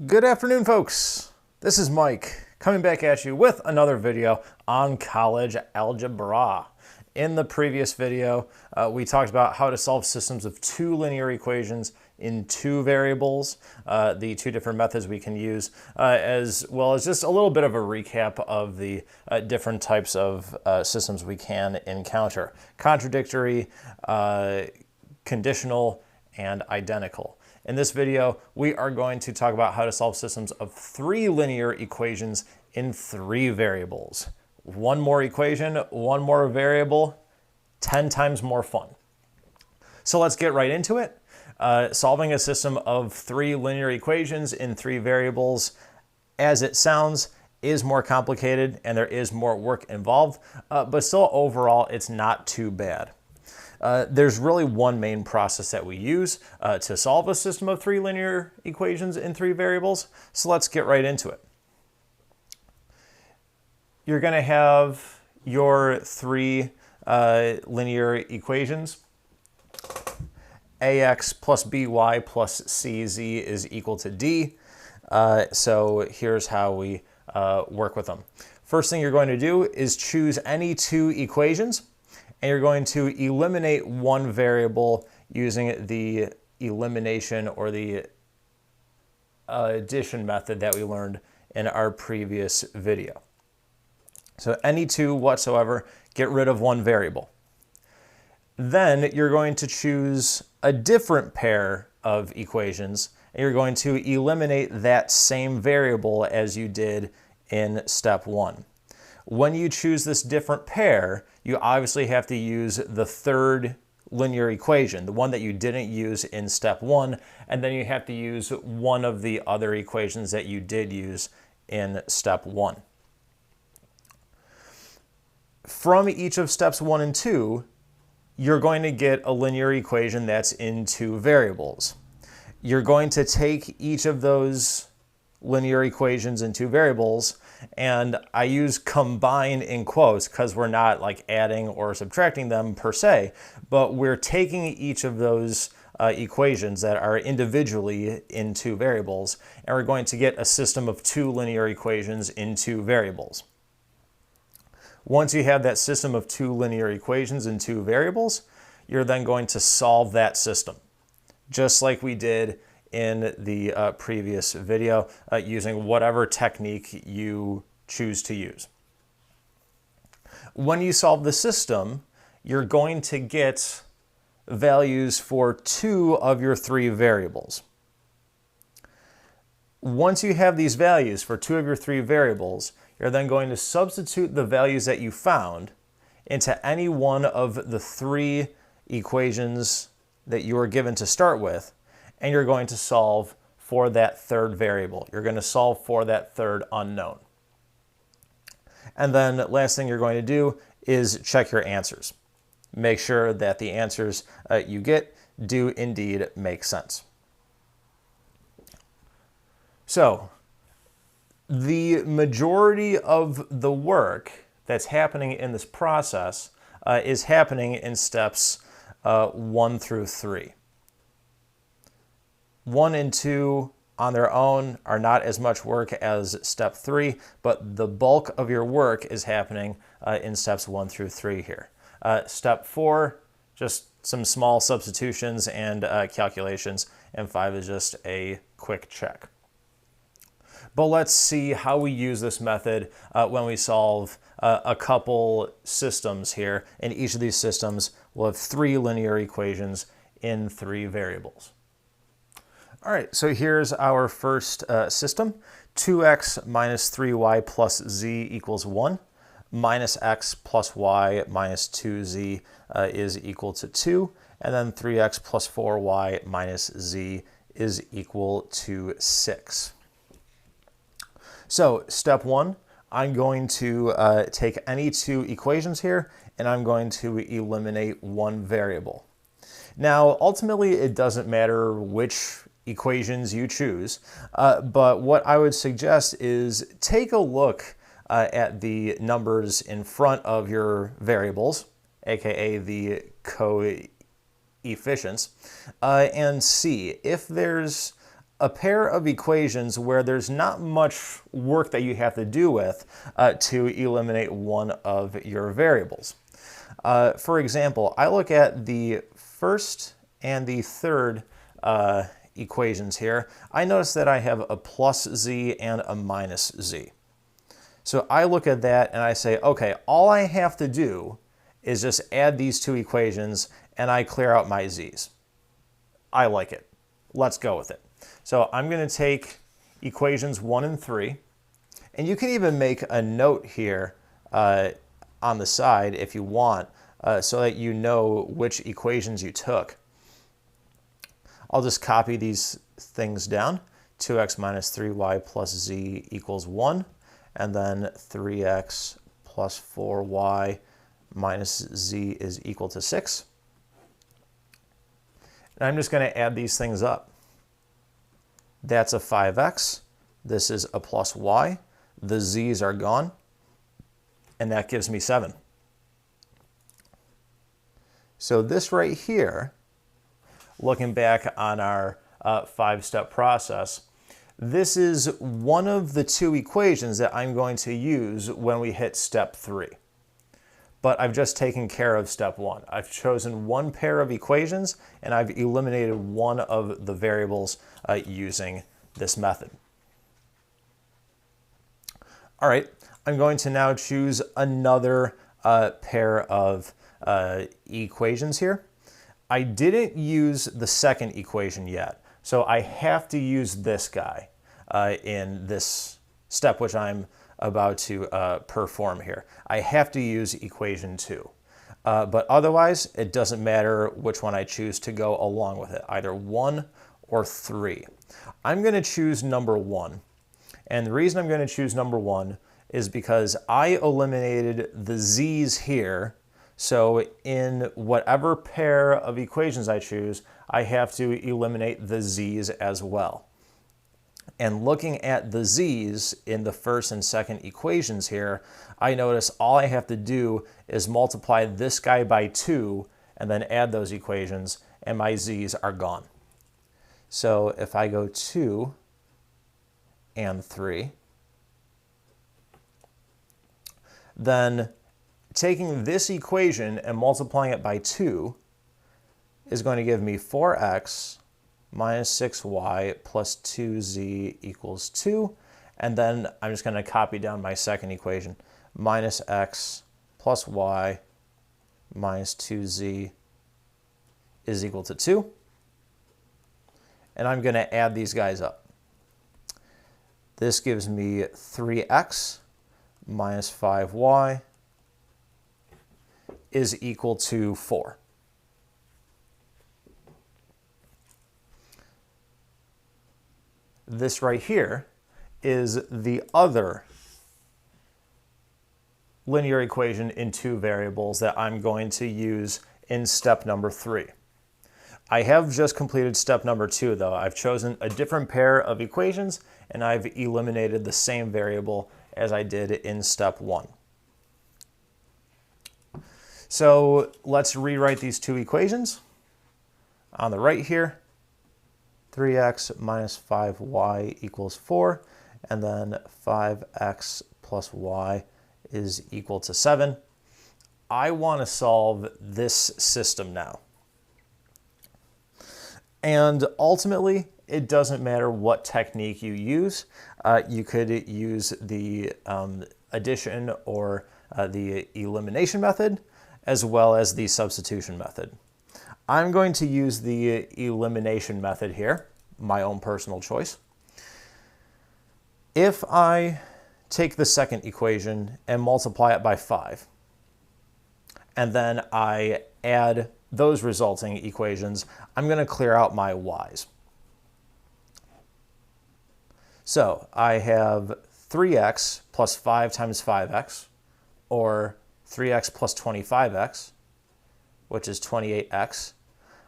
Good afternoon, folks. This is Mike coming back at you with another video on college algebra. In the previous video, we talked about how to solve systems of two linear equations in two variables, the two different methods we can use, as well as just a little bit of a recap of the different types of systems we can encounter: contradictory, conditional, and identical. In this video, we are going to talk about how to solve systems of three linear equations in three variables. One more equation, one more variable, 10 times more fun. So let's get right into it. Solving a system of three linear equations in three variables, as it sounds, is more complicated and there is more work involved, but still overall, it's not too bad. There's really one main process that we use to solve a system of three linear equations in three variables. So let's get right into it. You're going to have your three linear equations. Ax plus by plus cz is equal to d. So here's how we work with them. First thing you're going to do is choose any two equations, and you're going to eliminate one variable using the elimination or the addition method that we learned in our previous video. So any two whatsoever, get rid of one variable. Then you're going to choose a different pair of equations, and you're going to eliminate that same variable as you did in step one. When you choose this different pair, you obviously have to use the third linear equation, the one that you didn't use in step one, and then you have to use one of the other equations that you did use in step one. From each of steps 1 and 2, you're going to get a linear equation that's in two variables. You're going to take each of those linear equations in two variables, and I use combine in quotes because we're not like adding or subtracting them per se, but we're taking each of those equations that are individually in two variables, and we're going to get a system of two linear equations in two variables. Once you have that system of two linear equations in two variables, you're then going to solve that system, just like we did in the previous video, using whatever technique you choose to use. When you solve the system, you're going to get values for two of your three variables. Once you have these values for two of your three variables, you're then going to substitute the values that you found into any one of the three equations that you were given to start with, and you're going to solve for that third variable. You're going to solve for that third unknown. And then last thing you're going to do is check your answers. Make sure that the answers you get do indeed make sense. So, the majority of the work that's happening in this process is happening in steps 1 through 3. 1 and 2 on their own are not as much work as step 3, but the bulk of your work is happening in steps 1 through 3 here. Step 4, just some small substitutions and calculations, and 5 is just a quick check. But let's see how we use this method when we solve a couple systems here. In each of these systems, we'll have three linear equations in three variables. All right, so here's our first system. 2x minus 3y plus z equals 1. Minus x plus y minus 2z is equal to 2. And then 3x plus 4y minus z is equal to 6. So step 1, I'm going to take any two equations here, and I'm going to eliminate one variable. Now, ultimately, it doesn't matter which equations you choose, but what I would suggest is take a look at the numbers in front of your variables, aka the coefficients, and see if there's a pair of equations where there's not much work that you have to do with to eliminate one of your variables. For example, I look at the first and the third equations here. I notice that I have a plus z and a minus z. So I look at that and I say, okay, all I have to do is just add these two equations and I clear out my z's. I like it. Let's go with it. So I'm going to take equations 1 and 3, and you can even make a note here on the side if you want, so that you know which equations you took. I'll just copy these things down. 2x minus 3y plus z equals 1, and then 3x plus 4y minus z is equal to 6. And I'm just going to add these things up. That's a 5x. This is a plus y. The z's are gone. And that gives me 7. So this right here, looking back on our 5-step process, this is one of the two equations that I'm going to use when we hit step 3. But I've just taken care of step 1. I've chosen one pair of equations and I've eliminated one of the variables using this method. All right, I'm going to now choose another pair of equations here. I didn't use the second equation yet, so I have to use this guy in this step which I'm about to perform here. I have to use equation 2. But otherwise, it doesn't matter which one I choose to go along with it, either 1 or 3. I'm going to choose number 1. And the reason I'm going to choose number 1 is because I eliminated the z's here. So in whatever pair of equations I choose, I have to eliminate the z's as well. And looking at the z's in the first and second equations here, I notice all I have to do is multiply this guy by 2 and then add those equations, and my z's are gone. So if I go 2 and 3, then taking this equation and multiplying it by 2 is going to give me 4x minus 6y plus 2z equals 2. And then I'm just going to copy down my second equation. Minus x plus y minus 2z is equal to 2. And I'm going to add these guys up. This gives me 3x minus 5y is equal to 4. This right here is the other linear equation in 2 variables that I'm going to use in step number 3. I have just completed step number 2 though. I've chosen a different pair of equations and I've eliminated the same variable as I did in step 1. So let's rewrite these 2 equations. On the right here, 3x minus 5y equals 4, and then 5x plus y is equal to 7. I want to solve this system now. And ultimately, it doesn't matter what technique you use. You could use the addition or the elimination method, as well as the substitution method. I'm going to use the elimination method here, my own personal choice. If I take the second equation and multiply it by 5, and then I add those resulting equations, I'm going to clear out my y's. So I have 3x plus 5 times 5x, or 3x plus 25x, which is 28x.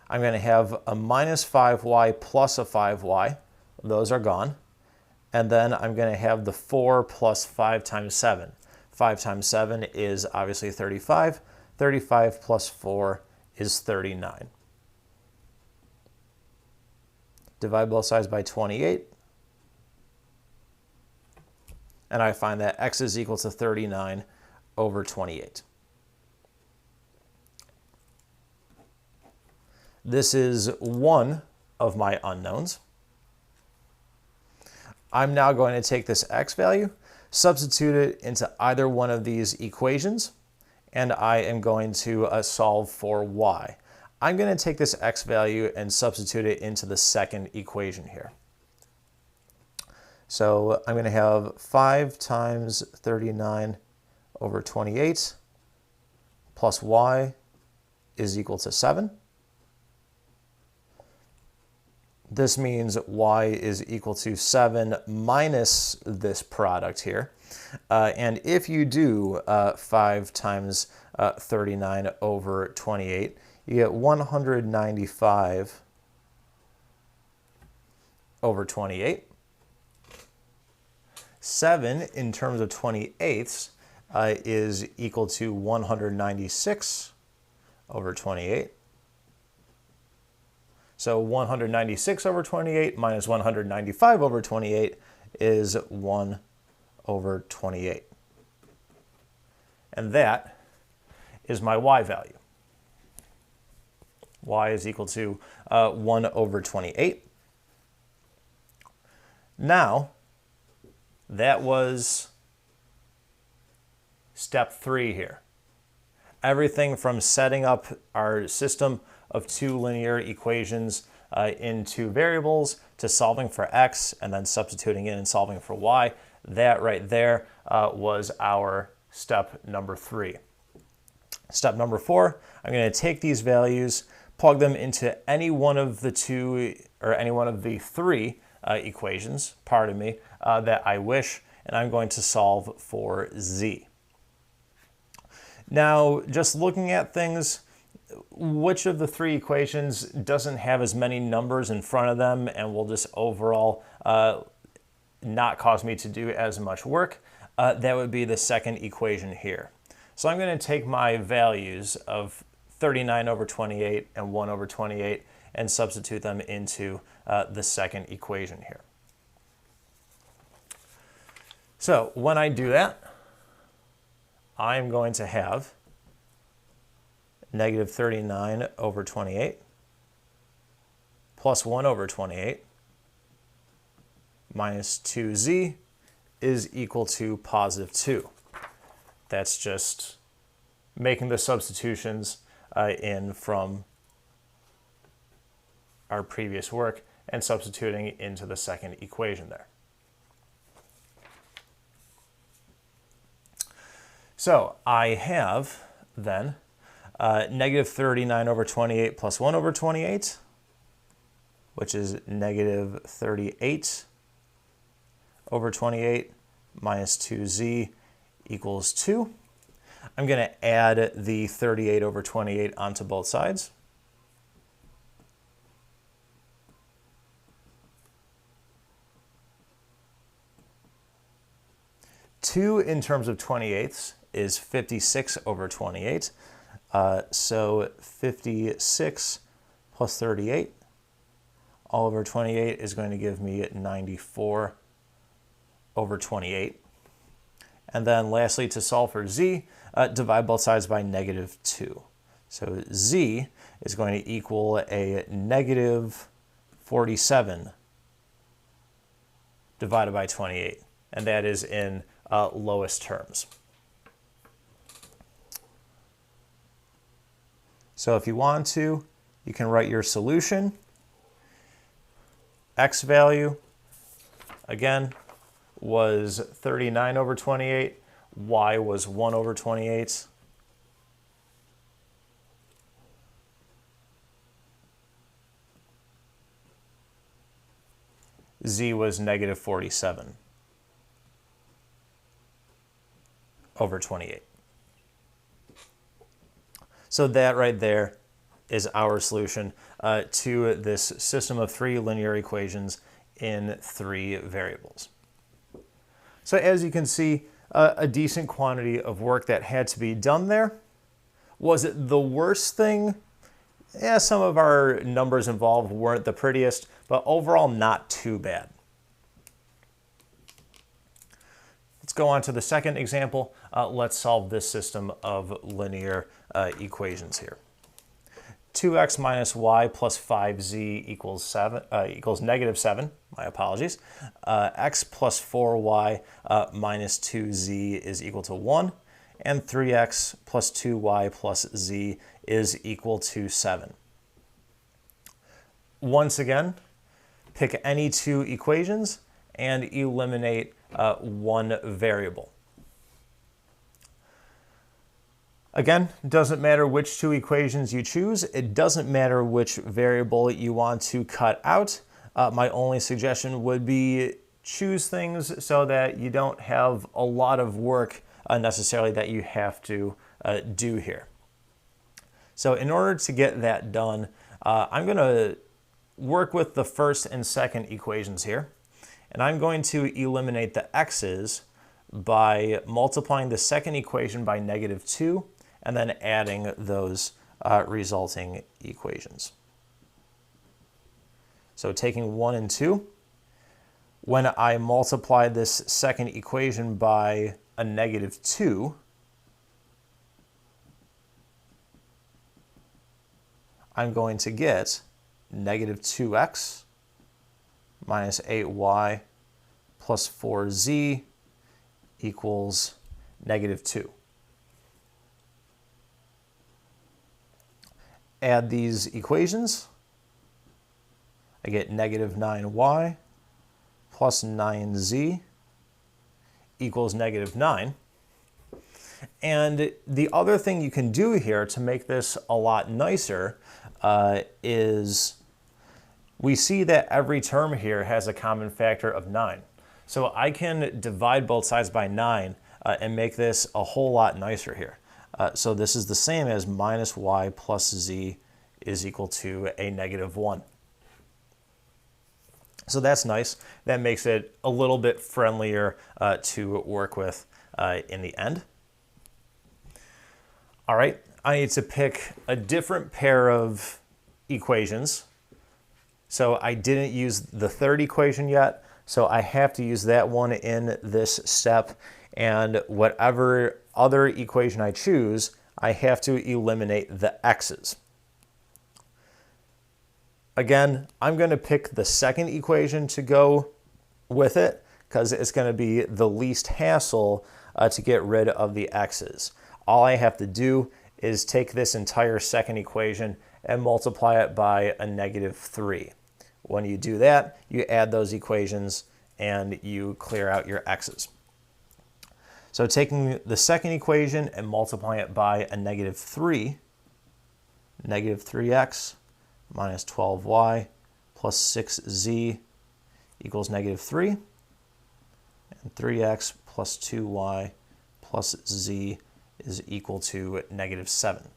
I'm going to have a minus 5y plus a 5y. Those are gone. And then I'm going to have the 4 plus 5 times 7. 5 times 7 is obviously 35. 35 plus 4 is 39. divide both sides by 28, and I find that x is equal to 39 over 28. This is one of my unknowns. I'm now going to take this x value, substitute it into either one of these equations, and I am going to solve for y. I'm going to take this x value and substitute it into the second equation here. So I'm going to have 5 times 39 over 28 plus y is equal to 7. This means y is equal to 7 minus this product here. And if you do 5 times 39 over 28, you get 195 over 28. 7 in terms of 28ths is equal to 196 over 28. So 196 over 28 minus 195 over 28 is 1 over 28. And that is my y value. Y is equal to 1 over 28. Now, that was step 3 here. Everything from setting up our system of 2 linear equations into variables to solving for x and then substituting in and solving for y. That right there was our step number 3. Step number 4, I'm going to take these values, plug them into any one of the 3 equations, that I wish, and I'm going to solve for z. Now, just looking at things, which of the 3 equations doesn't have as many numbers in front of them and will just overall not cause me to do as much work? That would be the second equation here. So I'm going to take my values of 39 over 28 and 1 over 28 and substitute them into the second equation here. So when I do that, I'm going to have negative 39 over 28 plus 1 over 28 minus 2z is equal to positive 2. That's just making the substitutions in from our previous work and substituting into the second equation there. So I have then negative 39 over 28 plus 1 over 28, which is negative 38 over 28 minus 2z equals 2. I'm going to add the 38 over 28 onto both sides. Two in terms of 28ths is 56 over 28. So 56 plus 38 all over 28 is going to give me 94 over 28. And then lastly, to solve for z, divide both sides by negative 2. So z is going to equal a negative 47 divided by 28. And that is in lowest terms. So if you want to, you can write your solution. X value, again, was 39 over 28. Y was 1 over 28. Z was negative 47 over 28. So that right there is our solution to this system of 3 linear equations in 3 variables. So as you can see, a decent quantity of work that had to be done there. Was it the worst thing? Yeah, some of our numbers involved weren't the prettiest, but overall not too bad. Let's go on to the second example. Let's solve this system of linear equations here. 2x minus y plus 5z equals negative 7. My apologies. X plus 4y minus 2z is equal to 1. And 3x plus 2y plus z is equal to 7. Once again, pick any two equations and eliminate one variable. Again, it doesn't matter which two equations you choose. It doesn't matter which variable you want to cut out. My only suggestion would be choose things so that you don't have a lot of work necessarily that you have to do here. So in order to get that done, I'm going to work with the first and second equations here. And I'm going to eliminate the x's by multiplying the second equation by negative 2 and then adding those resulting equations. So taking 1 and 2, when I multiply this second equation by a negative 2, I'm going to get negative 2x minus 8y plus 4z equals negative 2. Add these equations. I get negative 9y plus 9z equals negative 9. And the other thing you can do here to make this a lot nicer is we see that every term here has a common factor of 9. So I can divide both sides by 9 and make this a whole lot nicer here. So this is the same as minus y plus z is equal to a negative 1. So that's nice. That makes it a little bit friendlier to work with in the end. All right, I need to pick a different pair of equations. So I didn't use the third equation yet, so I have to use that one in this step. And whatever other equation I choose, I have to eliminate the x's. Again, I'm going to pick the second equation to go with it because it's going to be the least hassle to get rid of the x's. All I have to do is take this entire second equation and multiply it by a negative 3. When you do that, you add those equations and you clear out your x's. So taking the second equation and multiplying it by a negative 3, negative 3x minus 12y plus 6z equals negative 3, and 3x plus 2y plus z is equal to negative 7.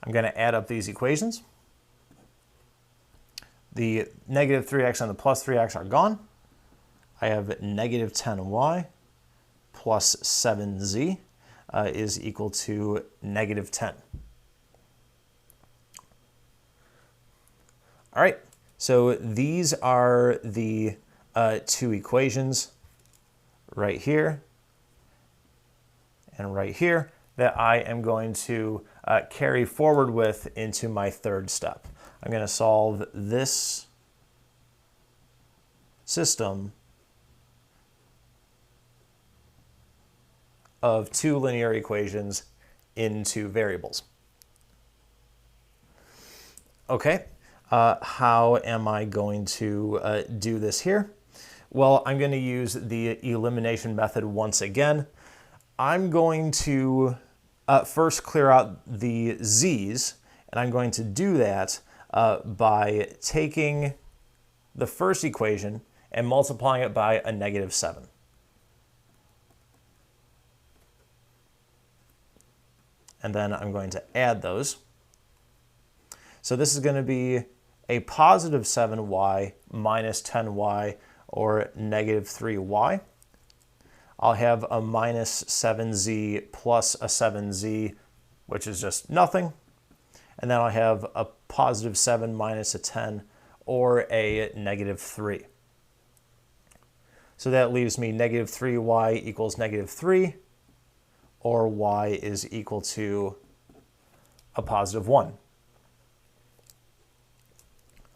I'm going to add up these equations. The negative 3x and the plus 3x are gone. I have negative 10y plus 7z is equal to negative 10. All right, so these are the two equations right here and right here that I am going to carry forward with into my third step. I'm going to solve this system of two linear equations into variables. Okay, how am I going to do this here? Well, I'm going to use the elimination method once again. I'm going to first clear out the z's, and I'm going to do that by taking the first equation and multiplying it by a negative 7. And then I'm going to add those. So this is going to be a positive 7y minus 10y, or negative 3y. I'll have a minus 7z plus a 7z, which is just nothing. and then I'll have a positive 7 minus a 10, or a negative 3. So that leaves me negative 3y equals negative 3, or y is equal to a positive 1.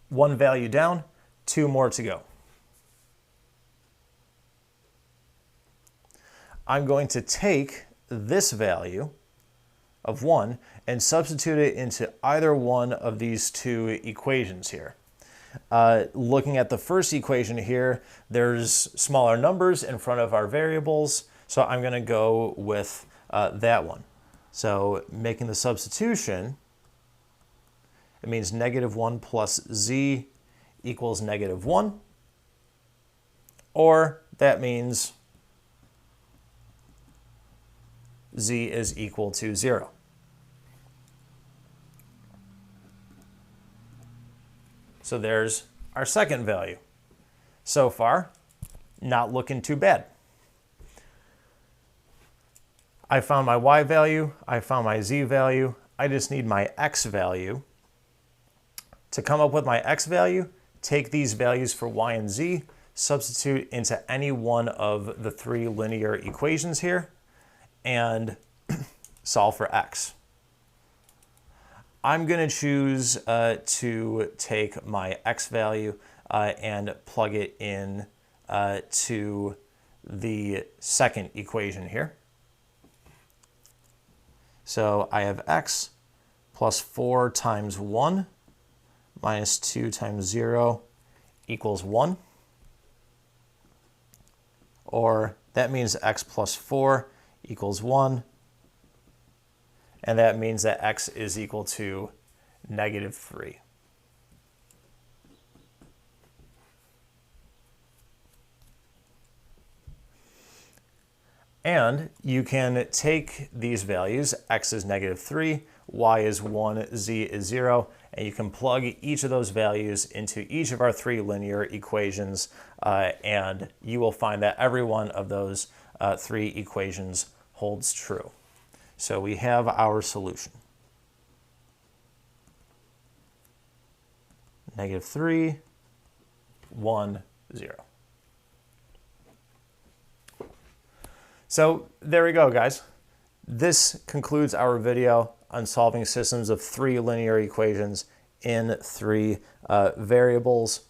One value down, 2 more to go. I'm going to take this value of 1 and substitute it into either one of these two equations here. Looking at the first equation here, there's smaller numbers in front of our variables, so I'm going to go with that one. So making the substitution, it means negative 1 plus z equals negative 1, or that means z is equal to 0. So there's our second value. So far, not looking too bad. I found my y value, I found my z value, I just need my x value. To come up with my x value, take these values for y and z, substitute into any one of the three linear equations here, and solve for x. I'm going to choose to take my x value and plug it in to the second equation here. So I have x plus 4 times 1 minus 2 times 0 equals 1. Or that means x plus 4 equals 1. And that means that x is equal to negative 3. And you can take these values, x is negative 3, y is 1, z is 0, and you can plug each of those values into each of our three linear equations, and you will find that every one of those three equations holds true. So we have our solution. Negative 3, 1, 0. So there we go, guys. This concludes our video on solving systems of three linear equations in three variables.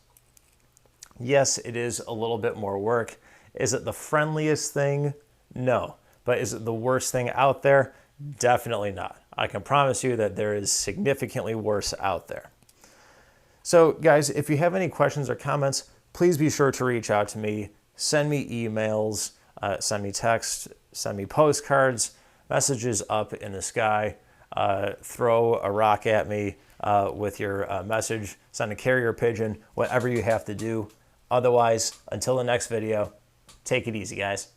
Yes, it is a little bit more work. Is it the friendliest thing? No. But is it the worst thing out there? Definitely not. I can promise you that there is significantly worse out there. So guys, if you have any questions or comments, please be sure to reach out to me. Send me emails, send me text, send me postcards, messages up in the sky, throw a rock at me with your message, send a carrier pigeon, whatever you have to do. Otherwise, until the next video, take it easy, guys.